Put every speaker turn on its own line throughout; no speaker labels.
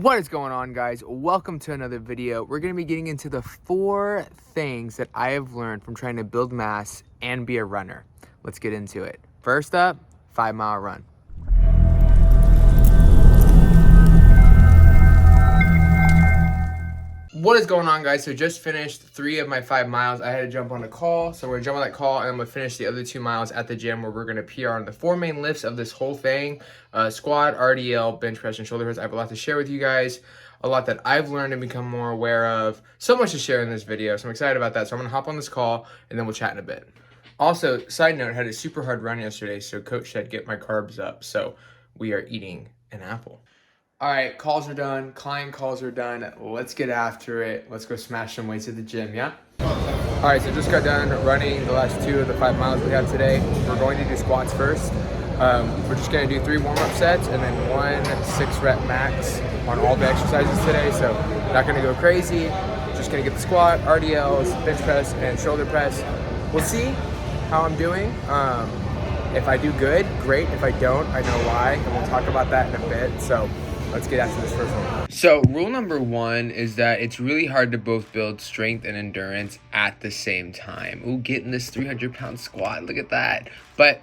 What is going on, guys? Welcome to another video. We're going to be getting into the 4 things that I have learned from trying to build mass and be a runner. Let's get into it. First up, 5-mile run. What is going on, guys? So just finished 3 of my 5 miles. I had to jump on a call, so we're gonna jump on that call and I'm gonna finish the other 2 miles at the gym where we're gonna PR on the 4 main lifts of this whole thing: squat, RDL, bench press, and shoulder press. I have a lot to share with you guys, a lot that I've learned and become more aware of. So much to share in this video, so I'm excited about that. So I'm gonna hop on this call and then we'll chat in a bit. Also, side note, I had a super hard run yesterday, so coach said get my carbs up. So we are eating an apple. All right, calls are done, client calls are done. Let's get after it. Let's go smash some weights at the gym, yeah? All right, so just got done running the last 2 of the 5 miles we have today. We're going to do squats first. We're just gonna do 3 warm-up sets and then 1 6-rep max on all the exercises today. So not gonna go crazy, just gonna get the squat, RDLs, bench press, and shoulder press. We'll see how I'm doing. If I do good, great. If I don't, I know why, and we'll talk about that in a bit. So let's get after this first one. So rule number 1 is that it's really hard to both build strength and endurance at the same time. Ooh, getting this 300-pound squat, look at that. But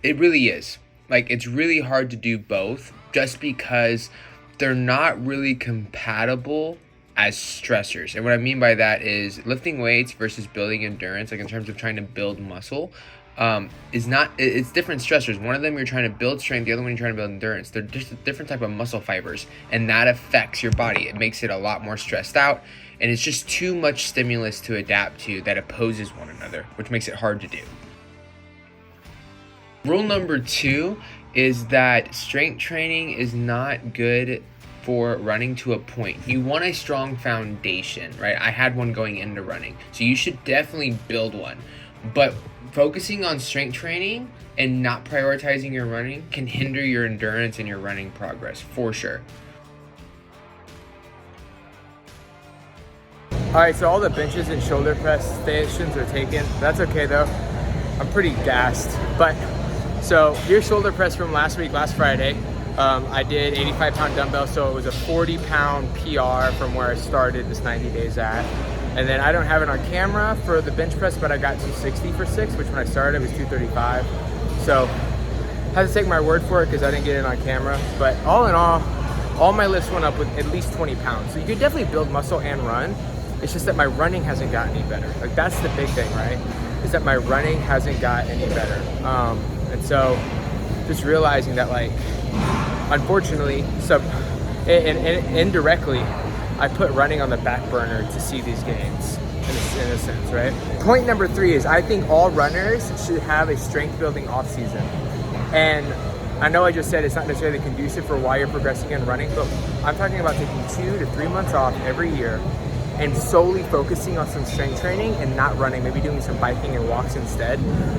it really is. Like, it's really hard to do both just because they're not really compatible as stressors. And what I mean by that is lifting weights versus building endurance, like in terms of trying to build muscle, it's different stressors. One of them you're trying to build strength, the other one you're trying to build endurance. They're just a different type of muscle fibers, and that affects your body. It makes it a lot more stressed out, and it's just too much stimulus to adapt to that opposes one another, which makes it hard to do. Rule number 2 is that strength training is not good for running to a point. You want a strong foundation, right? I had one going into running, so you should definitely build one. But focusing on strength training and not prioritizing your running can hinder your endurance and your running progress, for sure. All right, so all the benches and shoulder press stations are taken. That's okay though. I'm pretty gassed. But so here's shoulder press from last week, last Friday. I did 85-pound dumbbell, so it was a 40-pound PR from where I started this 90 days at. And then I don't have it on camera for the bench press, but I got 260 for 6, which when I started it was 235. So I had to take my word for it because I didn't get it on camera. But all in all my lifts went up with at least 20 pounds. So you could definitely build muscle and run. It's just that my running hasn't gotten any better. Like, that's the big thing, right? Is that my running hasn't got any better. And so just realizing that, like, unfortunately, and indirectly, I put running on the back burner to see these gains, in a sense, right? Point number 3 is I think all runners should have a strength building off season. And I know I just said it's not necessarily conducive for why you're progressing in running, but I'm talking about taking 2 to 3 months off every year and solely focusing on some strength training and not running, maybe doing some biking and walks instead.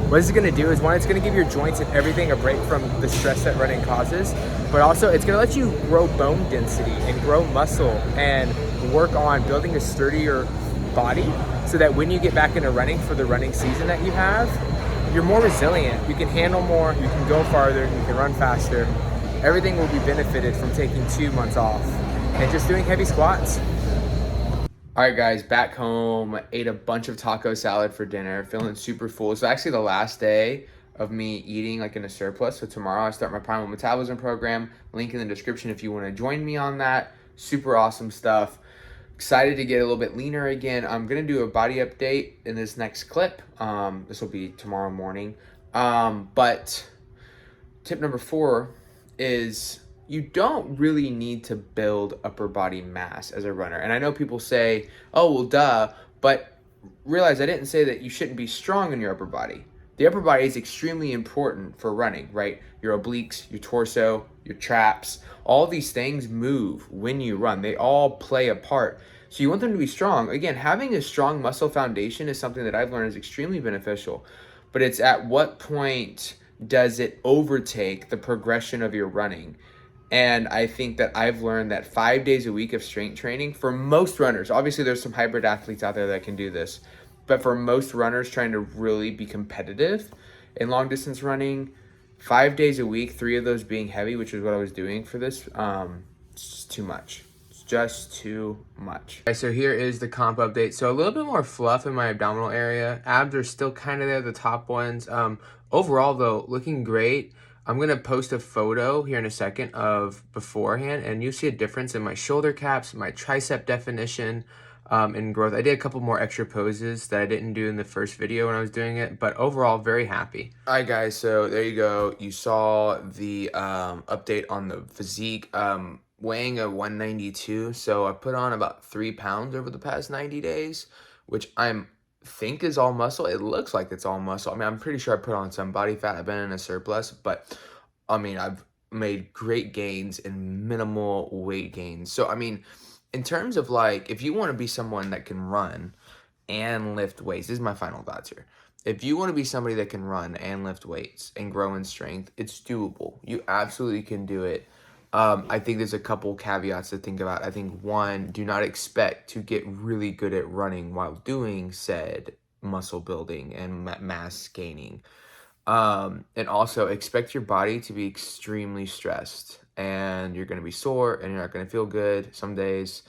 What it's gonna do is, 1, it's gonna give your joints and everything a break from the stress that running causes, but also it's gonna let you grow bone density and grow muscle and work on building a sturdier body so that when you get back into running for the running season that you have, you're more resilient, you can handle more, you can go farther, you can run faster. Everything will be benefited from taking 2 months off and just doing heavy squats. All right, guys, back home, ate a bunch of taco salad for dinner, feeling super full. It's actually the last day of me eating like in a surplus. So tomorrow I start my Primal Metabolism program. Link in the description if you want to join me on that. Super awesome stuff. Excited to get a little bit leaner again. I'm going to do a body update in this next clip. This will be tomorrow morning. But tip number 4 is you don't really need to build upper body mass as a runner. And I know people say, oh, well, duh, but realize I didn't say that you shouldn't be strong in your upper body. The upper body is extremely important for running, right? Your obliques, your torso, your traps, all these things move when you run. They all play a part. So you want them to be strong. Again, having a strong muscle foundation is something that I've learned is extremely beneficial. But it's at what point does it overtake the progression of your running? And I think that I've learned that 5 days a week of strength training for most runners, obviously there's some hybrid athletes out there that can do this, but for most runners trying to really be competitive in long distance running, 5 days a week, 3 of those being heavy, which is what I was doing for this, it's just too much. just too much. Okay, so here is the comp update. So a little bit more fluff in my abdominal area. Abs are still kind of there, the top ones. Overall though, looking great. I'm gonna post a photo here in a second of beforehand, and you see a difference in my shoulder caps, my tricep definition, and growth. I did a couple more extra poses that I didn't do in the first video when I was doing it, but overall, very happy. All right, guys, so there you go. You saw the update on the physique. Weighing a 192, so I put on about 3 pounds over the past 90 days, which think is all muscle. It looks like it's all muscle. I mean, I'm pretty sure I put on some body fat. I've been in a surplus, but I mean, I've made great gains and minimal weight gains. So, I mean, in terms of like, if you want to be someone that can run and lift weights, this is my final thoughts here. If you want to be somebody that can run and lift weights and grow in strength, it's doable. You absolutely can do it. I think there's a couple caveats to think about. I think one, do not expect to get really good at running while doing said muscle building and mass gaining. And also expect your body to be extremely stressed, and you're going to be sore and you're not going to feel good some days,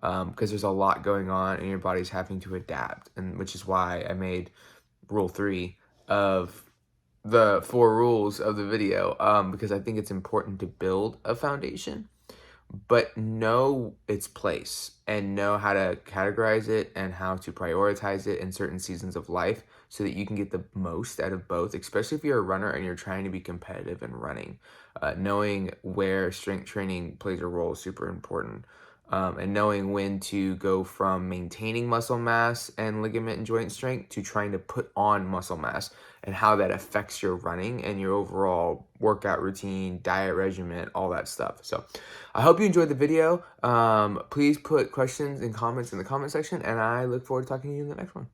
because there's a lot going on and your body's having to adapt, and which is why I made rule 3 of the 4 rules of the video, because I think it's important to build a foundation, but know its place and know how to categorize it and how to prioritize it in certain seasons of life so that you can get the most out of both, especially if you're a runner and you're trying to be competitive in running. Knowing where strength training plays a role is super important. And knowing when to go from maintaining muscle mass and ligament and joint strength to trying to put on muscle mass, and how that affects your running and your overall workout routine, diet regimen, all that stuff. So I hope you enjoyed the video. Please put questions and comments in the comment section, and I look forward to talking to you in the next one.